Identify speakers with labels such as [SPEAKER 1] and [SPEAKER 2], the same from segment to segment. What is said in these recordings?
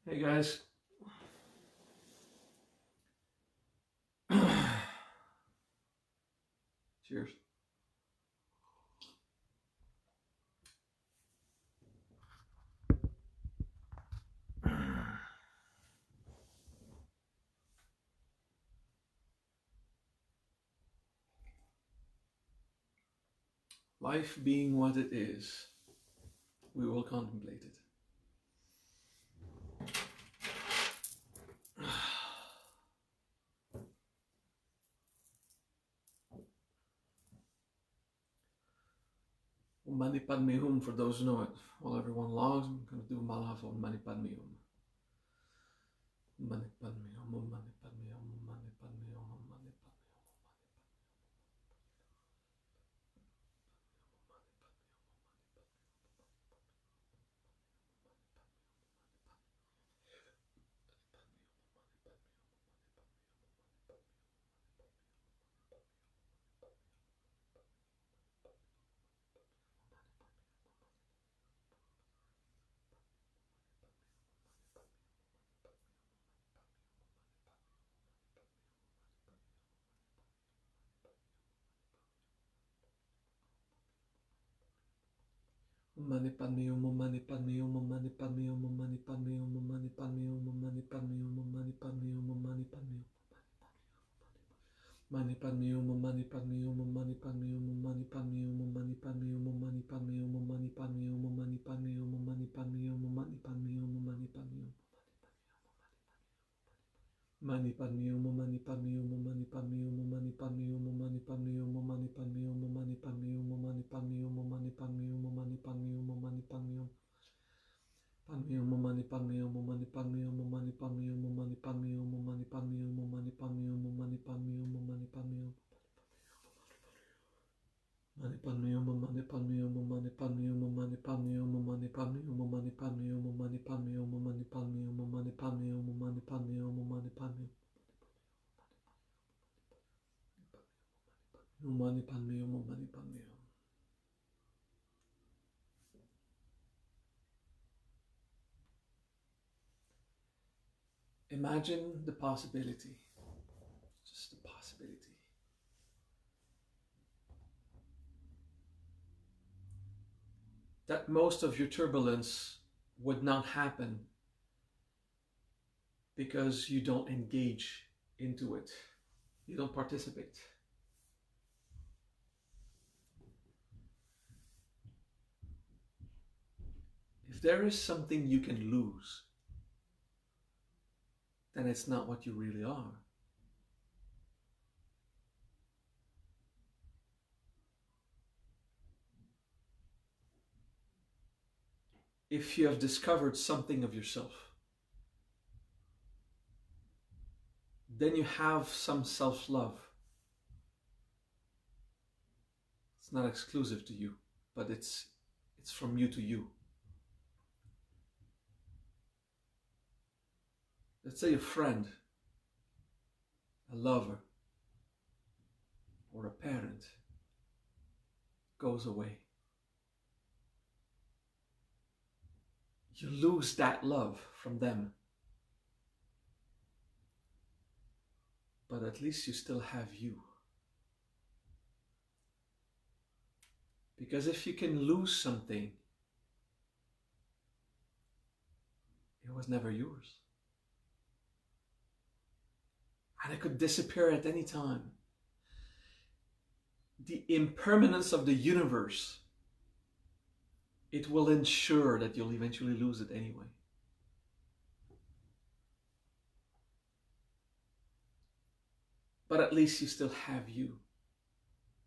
[SPEAKER 1] Hey guys. Cheers. Life being what it is, we will contemplate it. Om Mani Padme Hum, for those who know it. While everyone logs, I'm going to do Malav Om Mani Padme Hum. Om Mani Padme Hum, Om Mani Padme Hum, Om Mani Padme Hum, Om Mani Padme Om Mani Padme Hum, Om Mani Padme Hum, Om Mani Padme Hum, Om Mani Padme Hum, Om Mani Padme Hum, Om Mani Padme Hum, Om Mani Padme Hum, Om Mani Padme Hum. Mani Padme Hum, Om Mani Padme Hum, Om Mani Padme Hum, Om Mani Padme Hum, Om Mani Padme Hum, Om Mani Padme Hum, Om Mani Padme Hum, Om Mani Padme Hum, Om Mani Padme Hum, Om Mani Padme Hum, Om Mani Padme Hum. Mani Padme Hum, Om Mani Padme Hum, Om Mani Padme Hum, Om Mani Padme Hum, Om Mani Padme Hum, Om Mani Padme Hum, Om Mani Padme Hum, Om Mani Padme Hum, Om Mani Padme Hum, Om Mani Padme Hum, Om Mani Padme Hum. Padme Hum, Om Mani Padme Hum, Om Mani Padme Hum, Om Mani Padme Hum, Om Mani Padme Hum, Om Mani Padme Hum, Om Mani Padme Hum, Om Mani Padme Hum, Om Mani Padme Hum. Mani Padme Hum, Om Mani Padme Hum, Om Mani Padme Hum, Om Mani Padme Hum, Om Mani Padme Hum, Om Mani Padme Hum, Om Mani Padme Hum, Om Mani Padme Hum, Om Mani Padme Hum, Om Mani Padme Hum, Om Mani Padme Hum. Om Mani Padme Hum, Om Mani Padme Hum. Imagine the possibility, just the possibility, that most of your turbulence would not happen because you don't engage into it. You don't participate. If there is something you can lose, then it's not what you really are. If you have discovered something of yourself, then you have some self-love. It's not exclusive to you, but it's from you to you. Let's say a friend, a lover, or a parent goes away. You lose that love from them. But at least you still have you. Because if you can lose something, it was never yours. And it could disappear at any time. The impermanence of the universe, it will ensure that you'll eventually lose it anyway. But at least you still have you,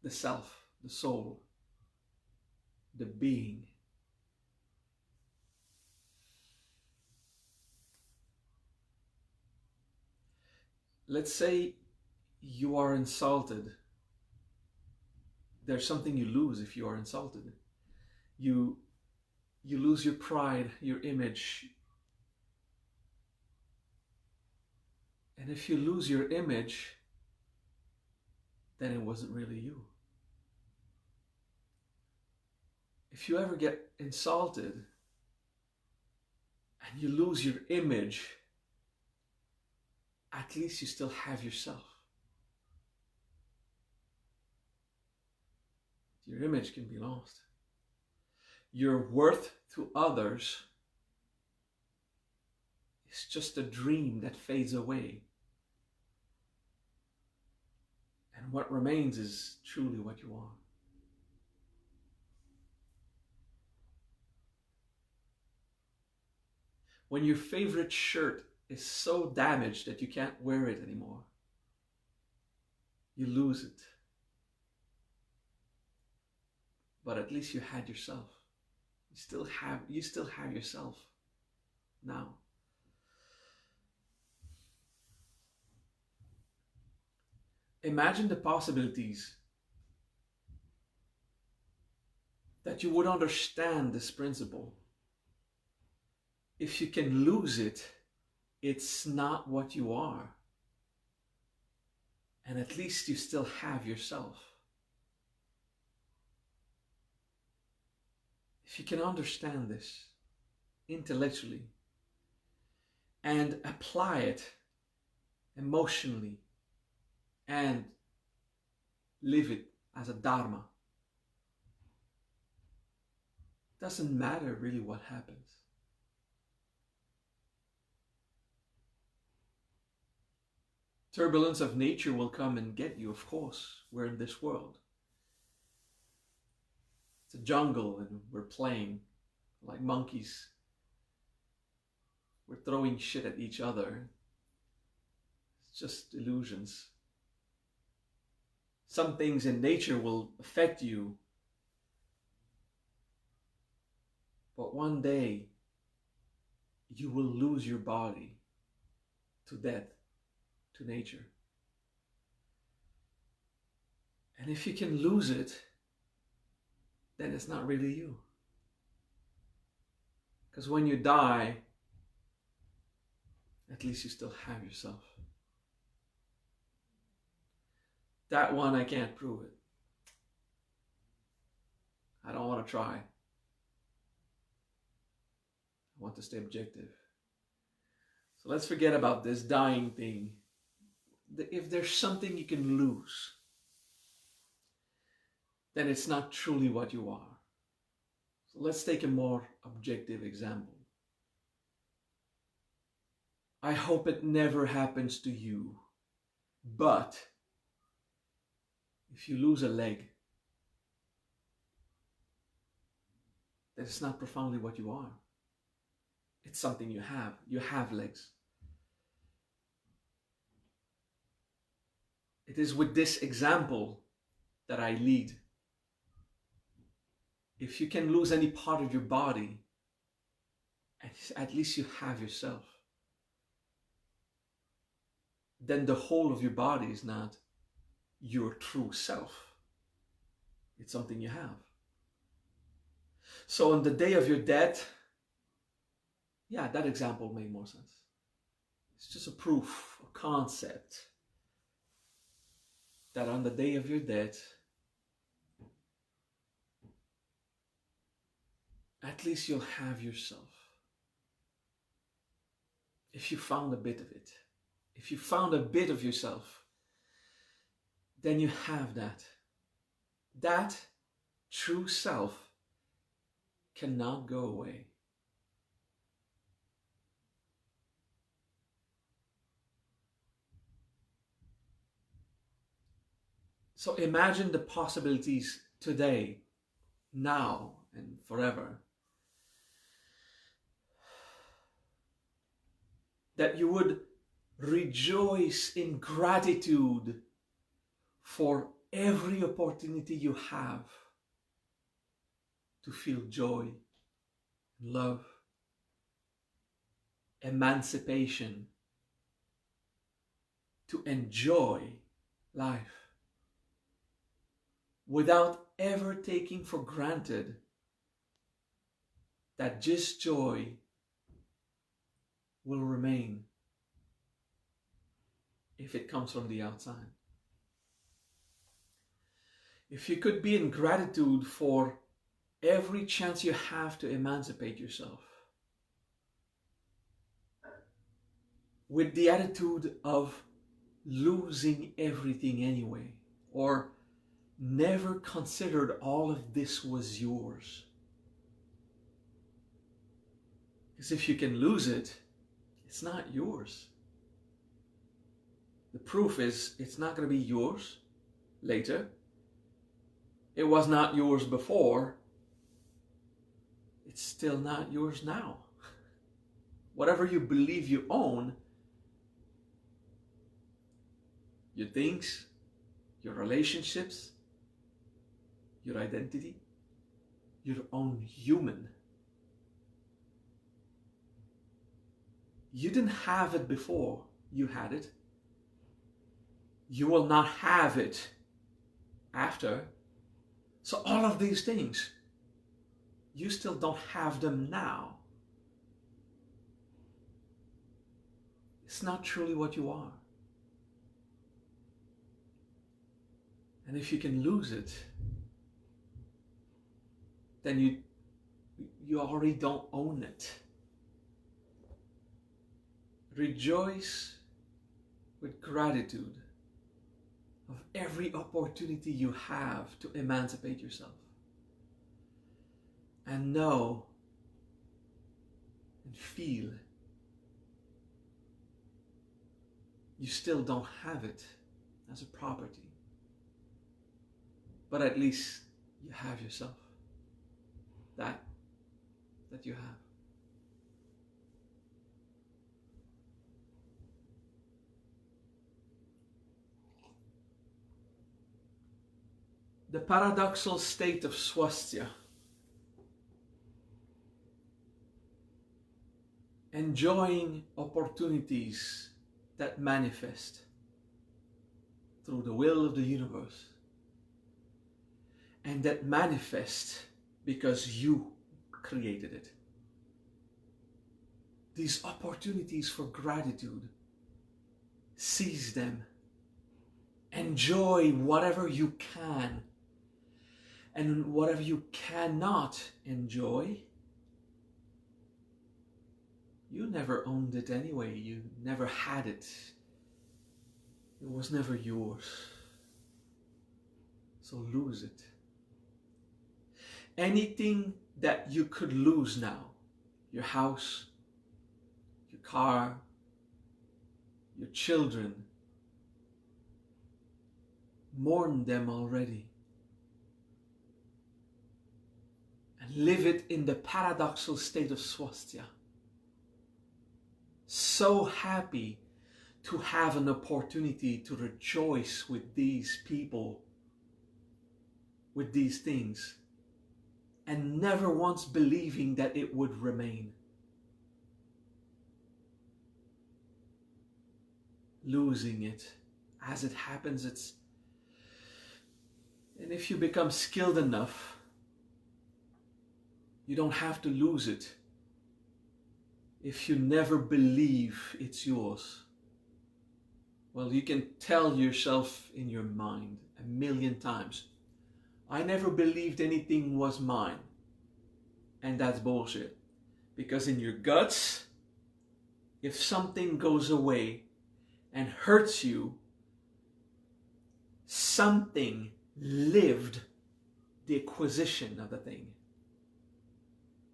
[SPEAKER 1] the self, the soul, the being. Let's say you are insulted. There's something you lose if you are insulted. You lose your pride, your image. And if you lose your image, then it wasn't really you. If you ever get insulted and you lose your image, at least you still have yourself. Your image can be lost. Your worth to others is just a dream that fades away. And what remains is truly what you are. When your favorite shirt is so damaged that you can't wear it anymore, you lose it. But at least you had yourself. You still have yourself now. Imagine the possibilities that you would understand this principle. If you can lose it, it's not what you are. And at least you still have yourself. If you can understand this intellectually and apply it emotionally and live it as a dharma, doesn't matter really what happens. Turbulence of nature will come and get you, of course. We're in this world. It's a jungle and we're playing like monkeys. We're throwing shit at each other. It's just illusions. Some things in nature will affect you. But one day, you will lose your body to death, to nature. And if you can lose it, then it's not really you. Because when you die, at least you still have yourself. That one, I can't prove it. I don't want to try. I want to stay objective. So let's forget about this dying thing. If there's something you can lose, then it's not truly what you are. So let's take a more objective example. I hope it never happens to you, but if you lose a leg, then it's not profoundly what you are. It's something you have. You have legs. It is with this example that I lead. If you can lose any part of your body, at least you have yourself. Then the whole of your body is not your true self. It's something you have. So on the day of your death, yeah, that example made more sense. It's just a proof, a concept, that on the day of your death, at least you'll have yourself. If you found a bit of it, if you found a bit of yourself, then you have that. That true self cannot go away. So imagine the possibilities today, now, and forever. That you would rejoice in gratitude for every opportunity you have to feel joy, love, emancipation, to enjoy life without ever taking for granted that this joy will remain if it comes from the outside. If you could be in gratitude for every chance you have to emancipate yourself, with the attitude of losing everything anyway, or never considered all of this was yours. Because if you can lose it, it's not yours. The proof is it's not going to be yours later. It was not yours before. It's still not yours now. Whatever you believe you own, your things, your relationships, your identity, your own human. You didn't have it before you had it. You will not have it after. So all of these things, you still don't have them now. It's not truly what you are. And if you can lose it, then you already don't own it. Rejoice with gratitude of every opportunity you have to emancipate yourself. And know and feel you still don't have it as a property. But at least you have yourself. That you have. The paradoxal state of Swasthya. Enjoying opportunities that manifest through the will of the universe, and that manifest because you created it. These opportunities for gratitude, seize them, enjoy whatever you can, and whatever you cannot enjoy, you never owned it anyway. You never had it. It was never yours. So lose it. Anything that you could lose now, your house, your car, your children, mourn them already. And live it in the paradoxal state of Swasthya. So happy to have an opportunity to rejoice with these people, with these things, and never once believing that it would remain. Losing it as it happens, and if you become skilled enough, you don't have to lose it if you never believe it's yours. Well, you can tell yourself in your mind 1,000,000 times, I never believed anything was mine. And that's bullshit. Because in your guts, if something goes away and hurts you, something lived the acquisition of the thing.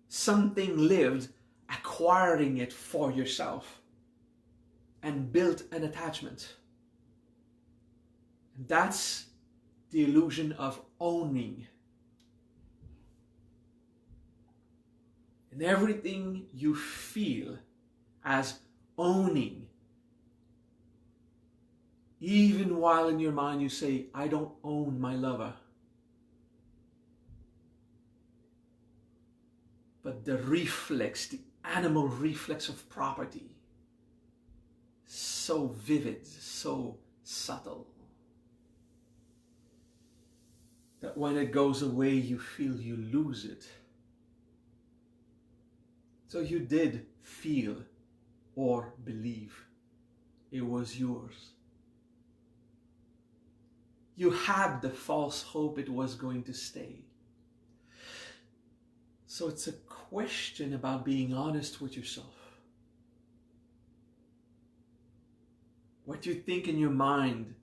[SPEAKER 1] Something lived acquiring it for yourself and built an attachment. And that's the illusion of owning. And everything you feel as owning, even while in your mind you say, I don't own my lover. But the reflex, the animal reflex of property, so vivid, so subtle, that when it goes away, you feel you lose it. So you did feel or believe it was yours. You had the false hope it was going to stay. So it's a question about being honest with yourself. what you think in your mind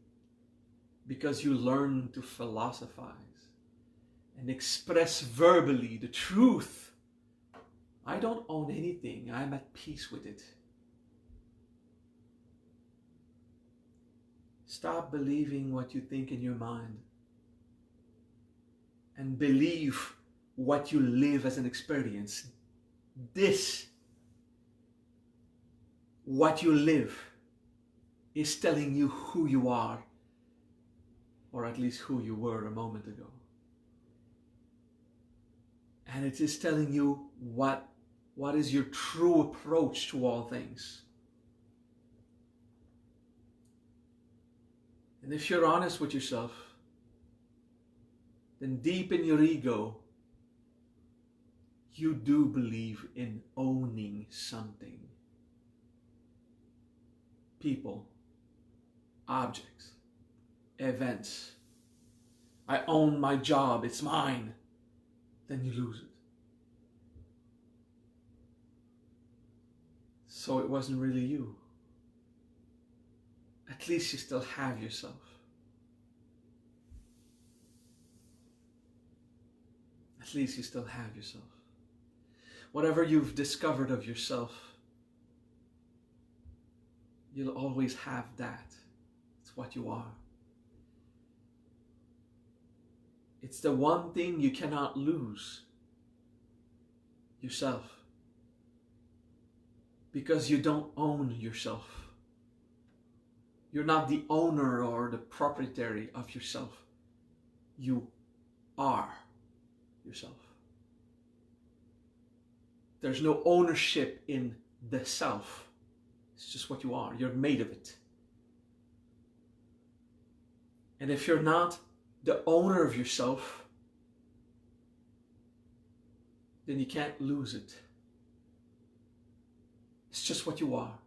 [SPEAKER 1] because you learn to philosophize and express verbally the truth. I don't own anything. I'm at peace with it. Stop believing what you think in your mind and believe what you live as an experience. This, what you live, is telling you who you are, or at least who you were a moment ago. And it is telling you what is your true approach to all things. And if you're honest with yourself, then deep in your ego, you do believe in owning something. People, objects, events. I own my job, it's mine. Then you lose it. So it wasn't really you. At least you still have yourself. At least you still have yourself. Whatever you've discovered of yourself, you'll always have that. It's what you are. It's the one thing you cannot lose. Yourself. Because you don't own yourself. You're not the owner or the proprietary of yourself. You are yourself. There's no ownership in the self. It's just what you are. You're made of it. And if you're not the owner of yourself, then you can't lose it. It's just what you are.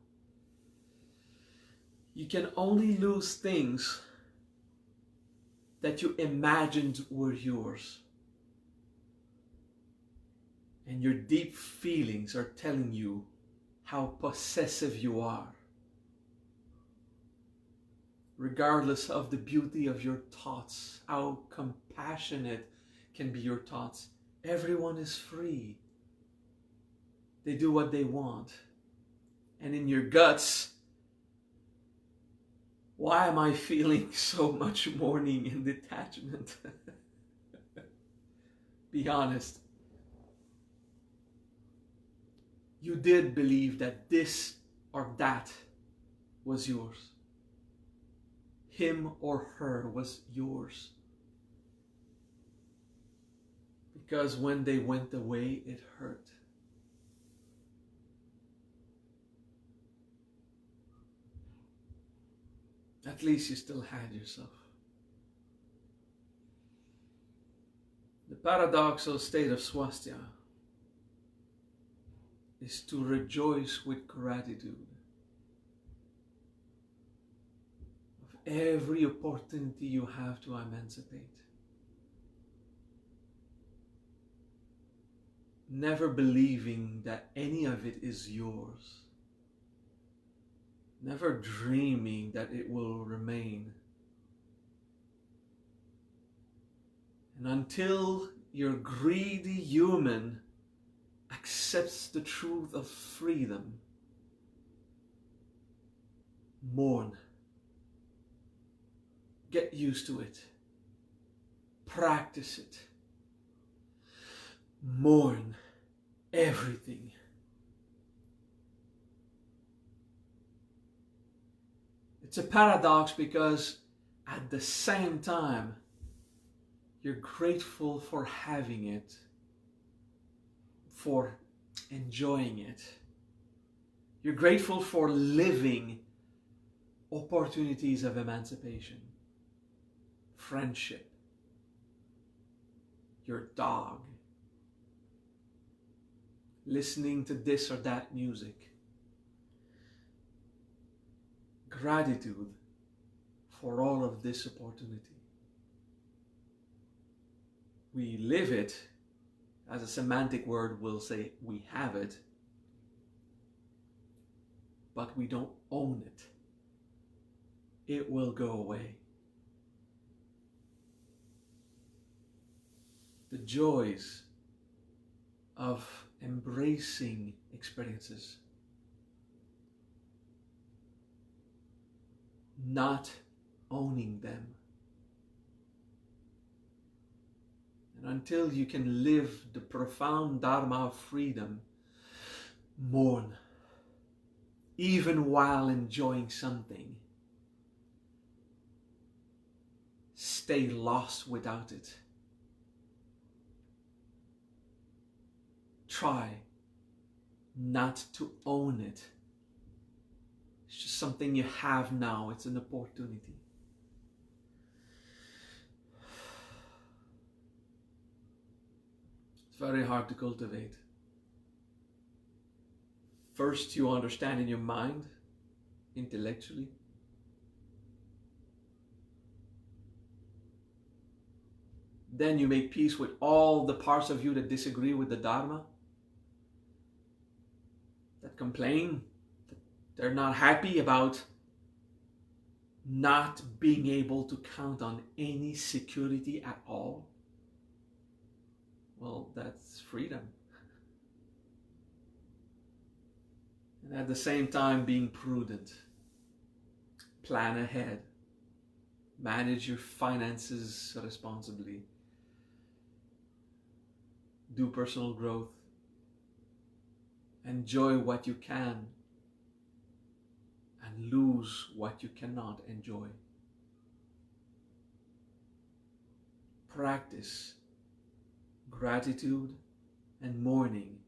[SPEAKER 1] You can only lose things that you imagined were yours. And your deep feelings are telling you how possessive you are. Regardless of the beauty of your thoughts, how compassionate can be your thoughts, everyone is free. They do what they want. And in your guts, why am I feeling so much mourning and detachment? Be honest. You did believe that this or that was yours. Him or her was yours. Because when they went away, it hurt. At least you still had yourself. The paradoxical state of Swasthya is to rejoice with gratitude of every opportunity you have to emancipate. Never believing that any of it is yours. Never dreaming that it will remain. And until your greedy human accepts the truth of freedom, mourn. Get used to it. Practice it. Mourn everything. It's a paradox because at the same time, you're grateful for having it, for enjoying it. You're grateful for living opportunities of emancipation, friendship, your dog, listening to this or that music. Gratitude for all of this opportunity. We live it, as a semantic word will say, we have it, but we don't own it. it will go away. The joys of embracing experiences, not owning them. And until you can live the profound Dharma of freedom, mourn, even while enjoying something. Stay lost without it. Try not to own it. It's just something you have now. It's an opportunity. It's very hard to cultivate. First, you understand in your mind, intellectually. Then you make peace with all the parts of you that disagree with the Dharma, that complain, that they're not happy about not being able to count on any security at all. Well, that's freedom. And at the same time, being prudent. Plan ahead. Manage your finances responsibly. Do personal growth. Enjoy what you can and lose what you cannot enjoy. Practice gratitude and mourning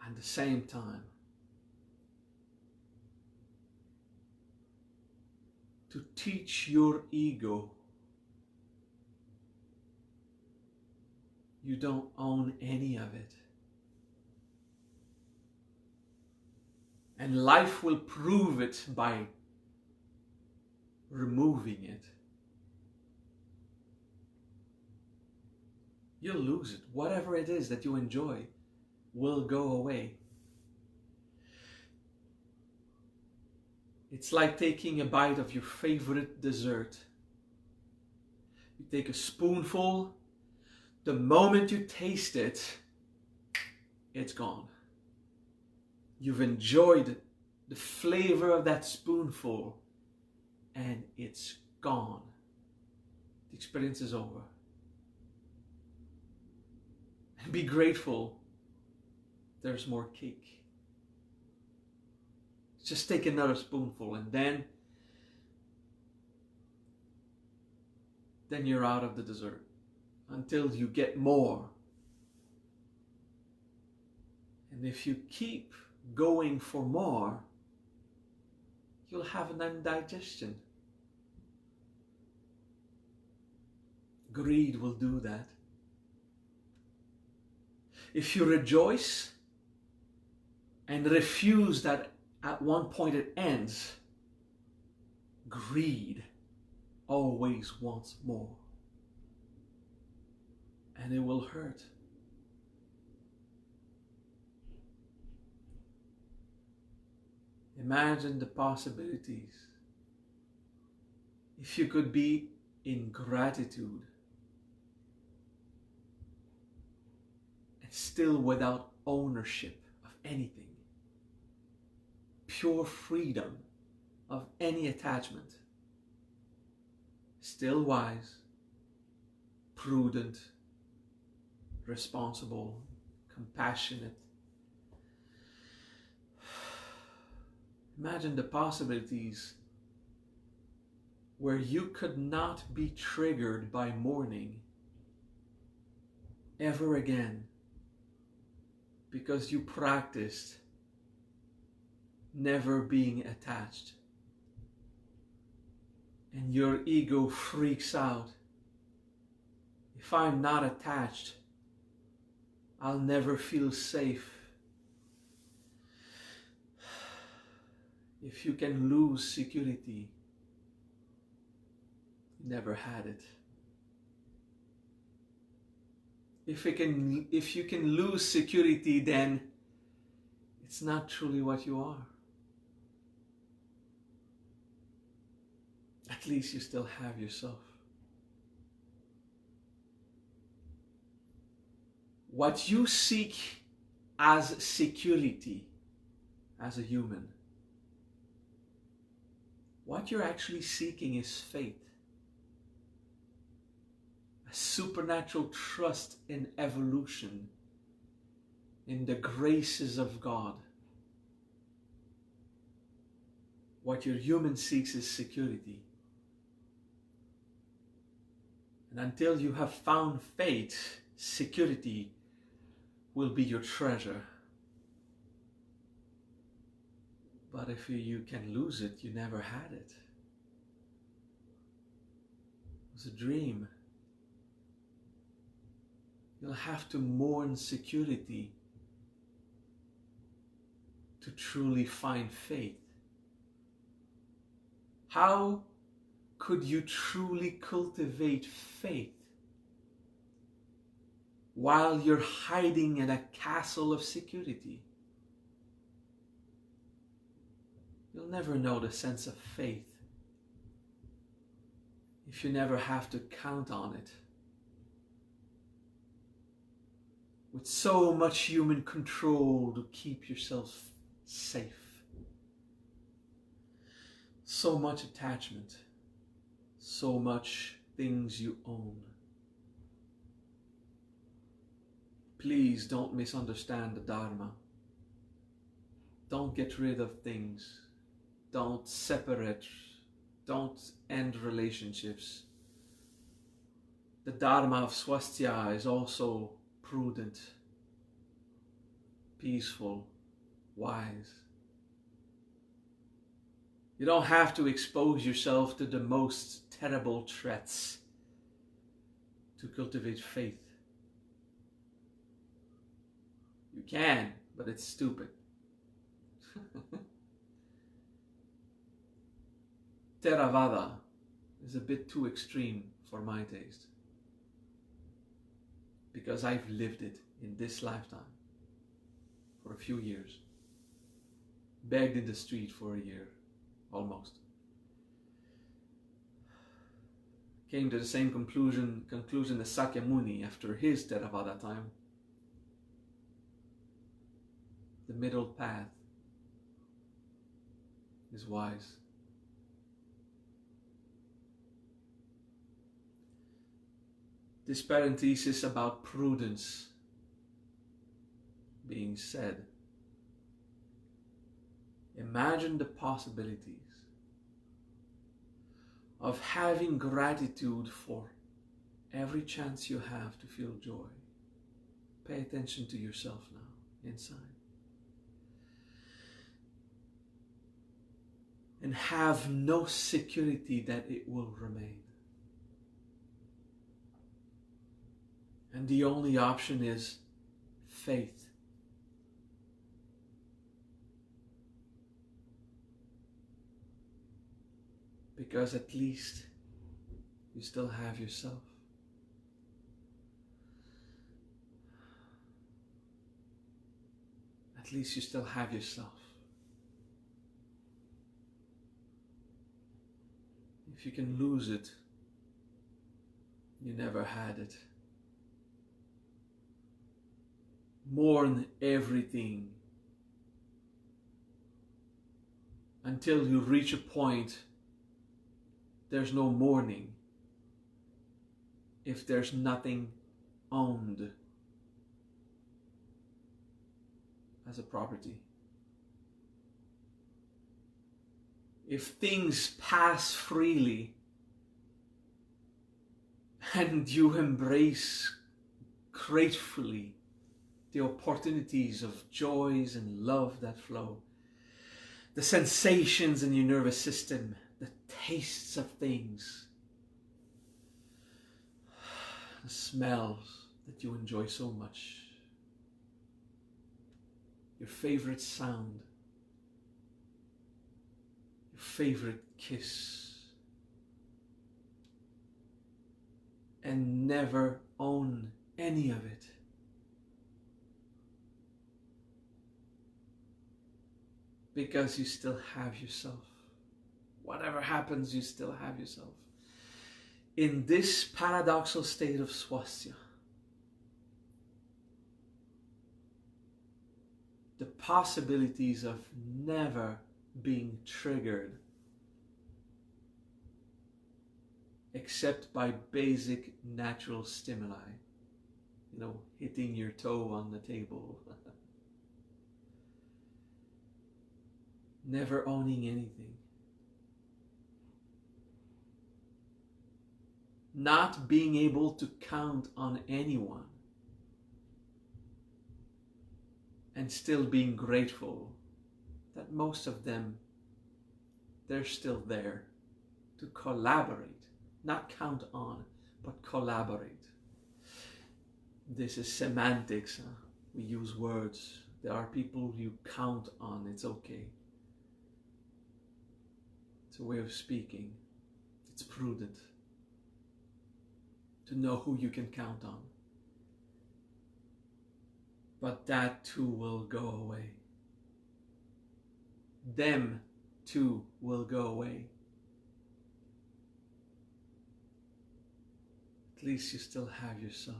[SPEAKER 1] at the same time. To teach your ego you don't own any of it. And life will prove it by removing it. You'll lose it. Whatever it is that you enjoy will go away. It's like taking a bite of your favorite dessert. You take a spoonful. The moment you taste it, it's gone. You've enjoyed the flavor of that spoonful and it's gone. The experience is over. And be grateful there's more cake. Just take another spoonful and then you're out of the dessert until you get more. And if you keep going for more, you'll have an indigestion. Greed will do that. If you rejoice and refuse that at one point it ends, greed always wants more. And it will hurt. Imagine the possibilities. If you could be in gratitude and still without ownership of anything. Pure freedom of any attachment. Still wise, prudent, responsible, compassionate. Imagine the possibilities where you could not be triggered by mourning ever again because you practiced never being attached. And your ego freaks out. If I'm not attached, I'll never feel safe. If you can lose security, you never had it. If you can lose security, then it's not truly what you are. at least you still have yourself. What you seek as security, as a human, what you're actually seeking is faith. A supernatural trust in evolution, in the graces of God. What your human seeks is security. And until you have found faith, security will be your treasure. But if you can lose it, you never had it. It was a dream. You'll have to mourn security to truly find faith. How could you truly cultivate faith while you're hiding in a castle of security? You'll never know the sense of faith if you never have to count on it. With so much human control to keep yourself safe. So much attachment. So much things you own. Please don't misunderstand the Dharma. Don't get rid of things. Don't separate. Don't end relationships. The Dharma of Swasthya is also prudent, peaceful, wise. You don't have to expose yourself to the most terrible threats to cultivate faith. You can, but it's stupid. Theravada is a bit too extreme for my taste, because I've lived it in this lifetime for a few years. Begged in the street for a year, almost. Came to the same conclusion as Sakyamuni after his Theravada time. The middle path is wise. This parenthesis about prudence being said. Imagine the possibilities of having gratitude for every chance you have to feel joy. Pay attention to yourself now, inside. And have no security that it will remain. And the only option is faith. Because at least you still have yourself. At least you still have yourself. If you can lose it, you never had it. Mourn everything until you reach a point there's no mourning if there's nothing owned as a property. If things pass freely and you embrace gratefully the opportunities of joys and love that flow, the sensations in your nervous system, the tastes of things, the smells that you enjoy so much, your favorite sound, your favorite kiss, and never own any of it. Because you still have yourself. Whatever happens, you still have yourself. In this paradoxal state of swasthya, the possibilities of never being triggered except by basic natural stimuli, hitting your toe on the table, never owning anything, not being able to count on anyone, and still being grateful that most of them, they're still there to collaborate, not count on, but collaborate. This is semantics. We use words. There are people you count on. It's okay. It's a way of speaking. It's prudent to know who you can count on. But that too will go away. Them too will go away. At least you still have yourself.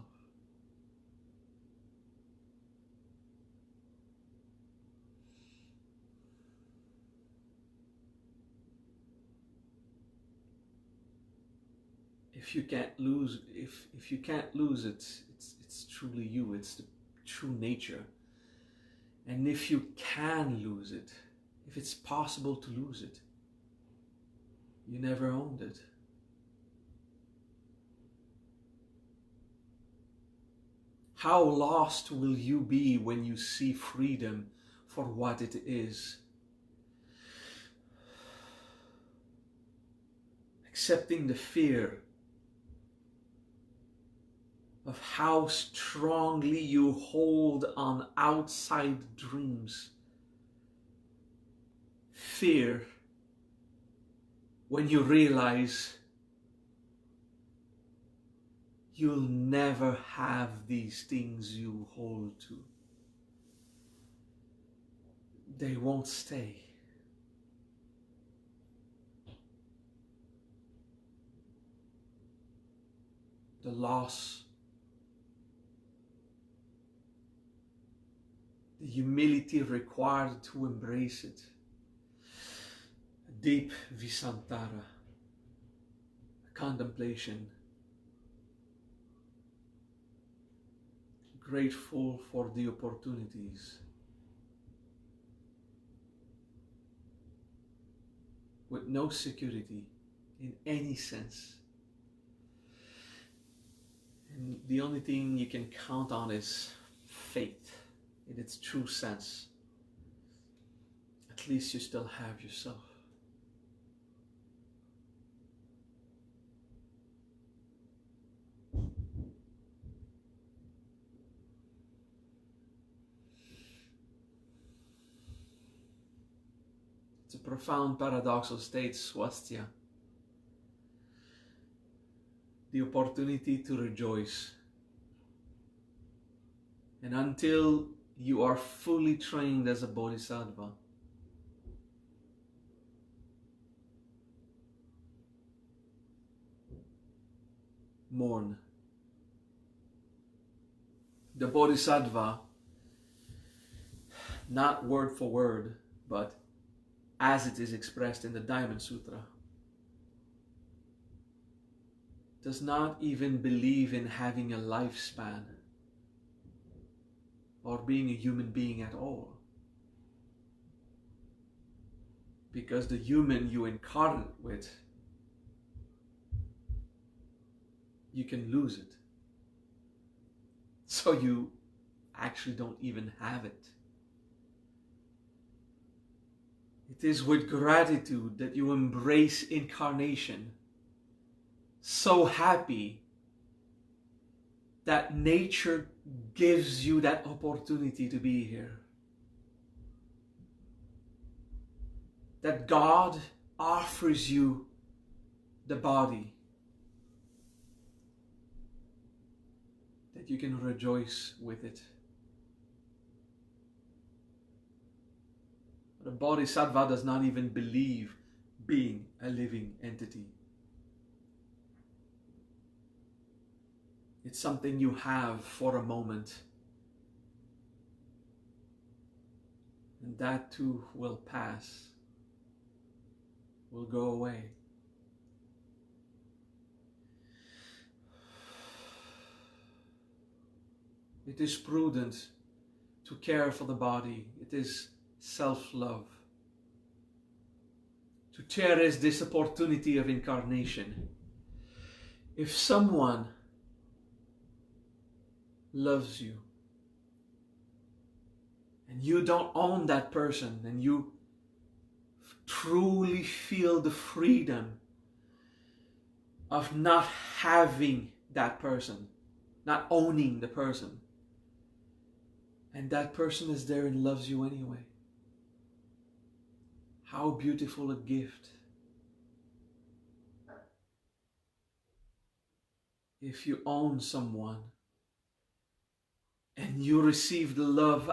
[SPEAKER 1] If you can't lose, if you can't lose it, it's truly you. It's the true nature. And if you can lose it, if it's possible to lose it, you never owned it. How lost will you be when you see freedom for what it is? Accepting the fear of how strongly you hold on outside dreams. Fear when you realize you'll never have these things you hold to. They won't stay. The loss, the humility required to embrace it, a deep visantara, a contemplation, grateful for the opportunities, with no security in any sense. And the only thing you can count on is faith in its true sense. At least you still have yourself. It's a profound paradoxal state, swasthya. The opportunity to rejoice. And until you are fully trained as a bodhisattva, mourn. The bodhisattva, not word for word, but as it is expressed in the Diamond Sutra, does not even believe in having a lifespan or being a human being at all. Because the human you incarnate with, you can lose it. So you actually don't even have it. It is with gratitude that you embrace incarnation, so happy that nature gives you that opportunity to be here. That God offers you the body, that you can rejoice with it. The bodhisattva does not even believe being a living entity. It's something you have for a moment. And that too will pass, will go away. It is prudent to care for the body. It is self-love. To cherish this opportunity of incarnation. If someone loves you and you don't own that person, and you truly feel the freedom of not having that person, not owning the person, and that person is there and loves you anyway, how beautiful a gift. If you own someone and you receive the love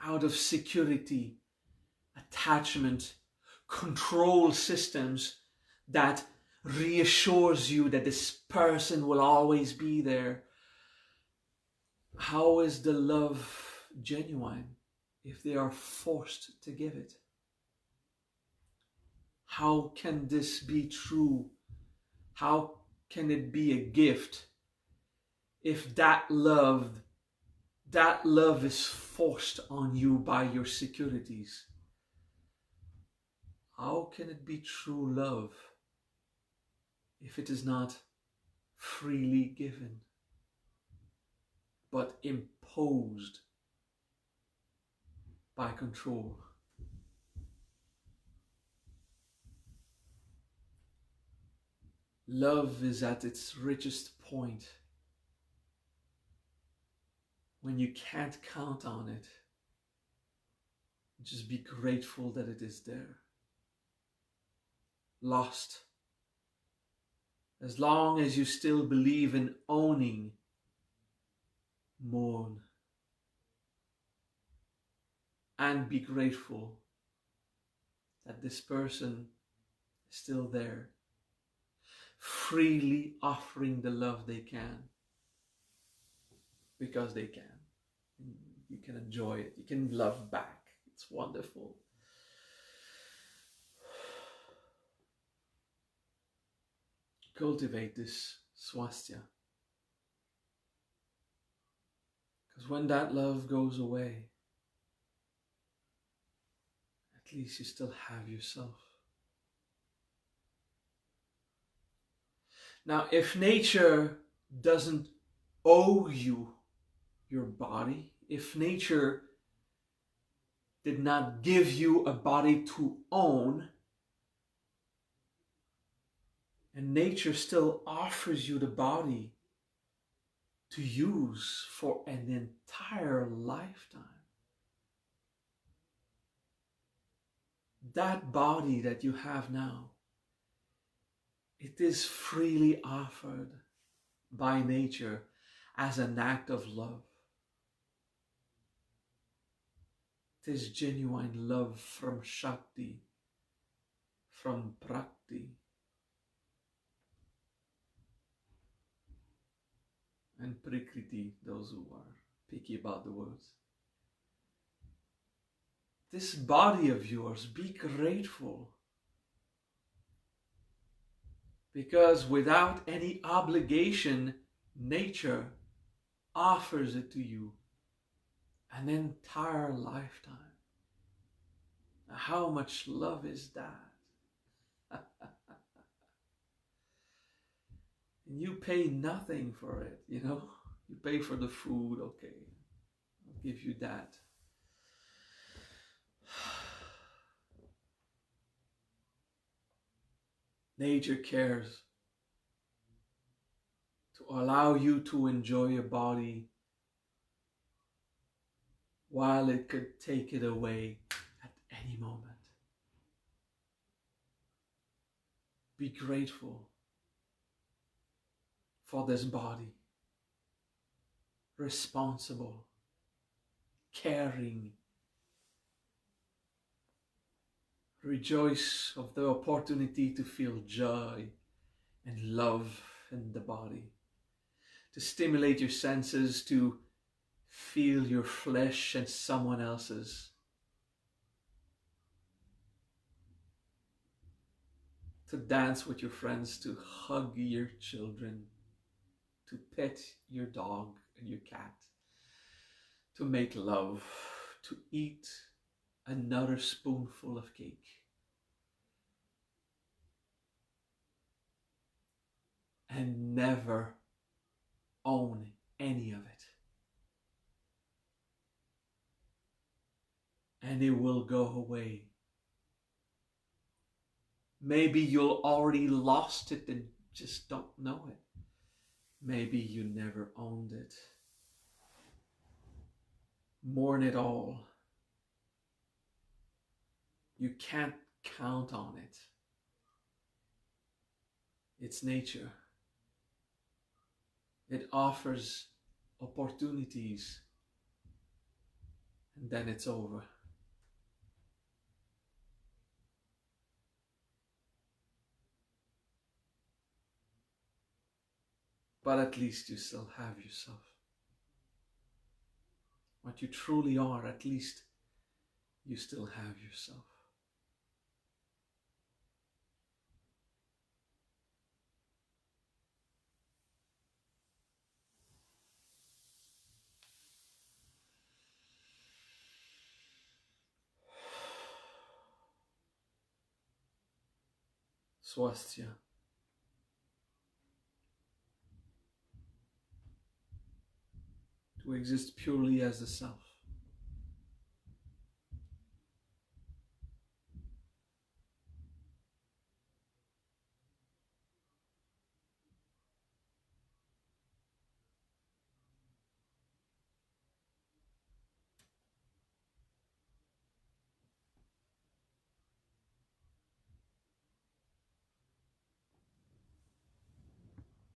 [SPEAKER 1] out of security, attachment, control systems that reassures you that this person will always be there, how is the love genuine if they are forced to give it? How can this be true? How can it be a gift if that love is forced on you by your securities? How can it be true love if it is not freely given, but imposed by control? Love is at its richest point when you can't count on it. Just be grateful that it is there. Lost. As long as you still believe in owning, mourn. And be grateful that this person is still there, freely offering the love they can, because they can. You can enjoy it. You can love back. It's wonderful. Cultivate this swasthya. Because when that love goes away, at least you still have yourself. Now, if nature doesn't owe you your body, if nature did not give you a body to own, and nature still offers you the body to use for an entire lifetime, that body that you have now, it is freely offered by nature as an act of love. It is genuine love from Shakti, from Prakti. And Prakriti, those who are picky about the words. This body of yours, be grateful. Because without any obligation, nature offers it to you an entire lifetime. Now, how much love is that? And you pay nothing for it, you know. You pay for the food, okay, I'll give you that. Nature cares to allow you to enjoy your body while it could take it away at any moment. Be grateful for this body, responsible, caring, Rejoice of the opportunity to feel joy and love in the body, to stimulate your senses, to feel your flesh and someone else's, to dance with your friends, to hug your children, to pet your dog and your cat, to make love, to eat another spoonful of cake, and never own any of it. And it will go away. Maybe you'll already lost it and just don't know it. Maybe you never owned it. Mourn it all. You can't count on it. It's nature. It offers opportunities, and then it's over. But at least you still have yourself. What you truly are, at least you still have yourself. Swasthya. To exist purely as the self.